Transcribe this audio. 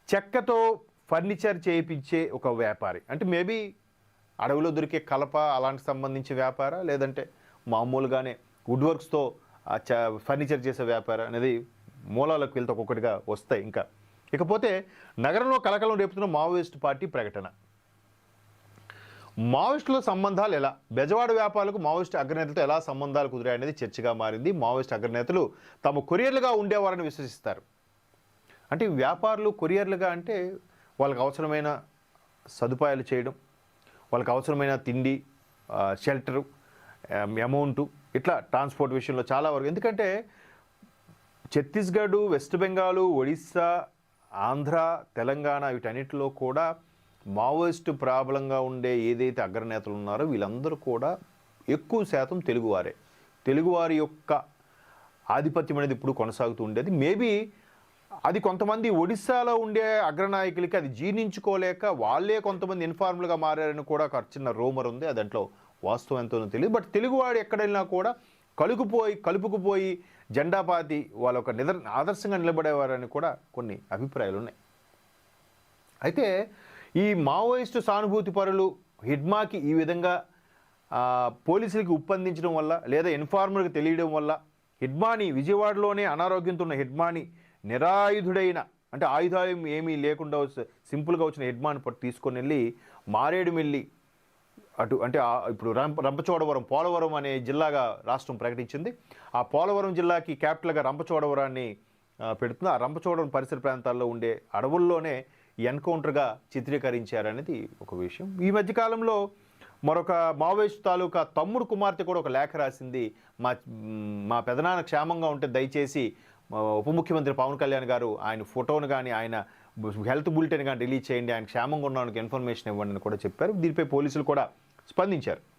చెక్కతో ఫర్నిచర్ చేయించే ఒక వ్యాపారి, అంటే మేబీ అడవిలో దొరికే కలప అలాంటి సంబంధించి వ్యాపార, లేదంటే మామూలుగానే వుడ్ వర్క్స్తో ఫర్నిచర్ చేసే వ్యాపార అనేది మూలాలకు వెళ్తే ఒక్కొక్కటిగా వస్తాయి. ఇకపోతే నగరంలో కలకలం రేపుతున్న మావోయిస్టు పార్టీ ప్రకటన. మావోయిస్టుల సంబంధాలు ఎలా, బెజవాడ వ్యాపారులకు మావోయిస్టు అగ్రనేతలతో ఎలా సంబంధాలు కుదిరాయి అనేది చర్చగా మారింది. మావోయిస్టు అగ్రనేతలు తమ కొరియర్లుగా ఉండేవారని విశ్వసిస్తారు. అంటే వ్యాపారులు కొరియర్లుగా అంటే వాళ్ళకి అవసరమైన సదుపాయాలు చేయడం, వాళ్ళకి అవసరమైన తిండి, షెల్టరు, అమౌంటు, ఇట్లా ట్రాన్స్పోర్ట్ విషయంలో చాలా వరకు. ఎందుకంటే ఛత్తీస్గఢ్, వెస్ట్ బెంగాల్, ఒడిస్సా, ఆంధ్ర, తెలంగాణ వీటన్నిటిలో కూడా మావోయిస్టు ప్రాబలంగా ఉండే ఏదైతే అగ్రనేతలు ఉన్నారో వీళ్ళందరూ కూడా ఎక్కువ శాతం తెలుగువారే. తెలుగువారి యొక్క ఆధిపత్యం అనేది ఇప్పుడు కొనసాగుతూ ఉండేది. మేబీ అది కొంతమంది ఒడిస్సాలో ఉండే అగ్రనాయకులకి అది జీర్ణించుకోలేక వాళ్ళే కొంతమంది ఇన్ఫార్మల్గా మారారని కూడా ఒక చిన్న రూమర్ ఉంది. అది దాంట్లో వాస్తవం ఎంతోనో తెలియదు. బట్ తెలుగువాడు ఎక్కడైనా కూడా కలుపుకుపోయి జెండాపాతి వాళ్ళ ఒక ఆదర్శంగా నిలబడేవారని కూడా కొన్ని అభిప్రాయాలు ఉన్నాయి. అయితే ఈ మావోయిస్టు సానుభూతి పరులు హిడ్మాకి ఈ విధంగా పోలీసులకి ఉప్పందించడం వల్ల, లేదా ఇన్ఫార్మర్కి తెలియడం వల్ల హిడ్మాని విజయవాడలోనే అనారోగ్యంతో ఉన్న హిడ్మాని నిరాయుధుడైన, అంటే ఆయుధాలు ఏమీ లేకుండా సింపుల్గా వచ్చిన హిడ్మాని తీసుకొని వెళ్ళి మారేడుమిల్లి అటు, అంటే ఇప్పుడు రంపచోడవరం, పోలవరం అనే జిల్లాగా రాష్ట్రం ప్రకటించింది. ఆ పోలవరం జిల్లాకి క్యాపిటల్గా రంపచోడవరాన్ని పెడుతుంది. ఆ రంపచోడవరం పరిసర ప్రాంతాల్లో ఉండే అడవుల్లోనే ఎన్కౌంటర్గా చిత్రీకరించారనేది ఒక విషయం. ఈ మధ్యకాలంలో మరొక మావోయిస్ట్ తాలూకా తమ్ముడు కుమార్తె కూడా ఒక లేఖ రాసింది. మా పెదనాన్న క్షేమంగా ఉంటే దయచేసి ఉప ముఖ్యమంత్రి పవన్ కళ్యాణ్ గారు ఆయన ఫోటోను కానీ ఆయన హెల్త్ బులెటిన్ కానీ రిలీజ్ చేయండి, ఆయన క్షేమంగా ఉండడానికి ఇన్ఫర్మేషన్ ఇవ్వండి అని కూడా చెప్పారు. దీనిపై పోలీసులు కూడా స్పందించారు.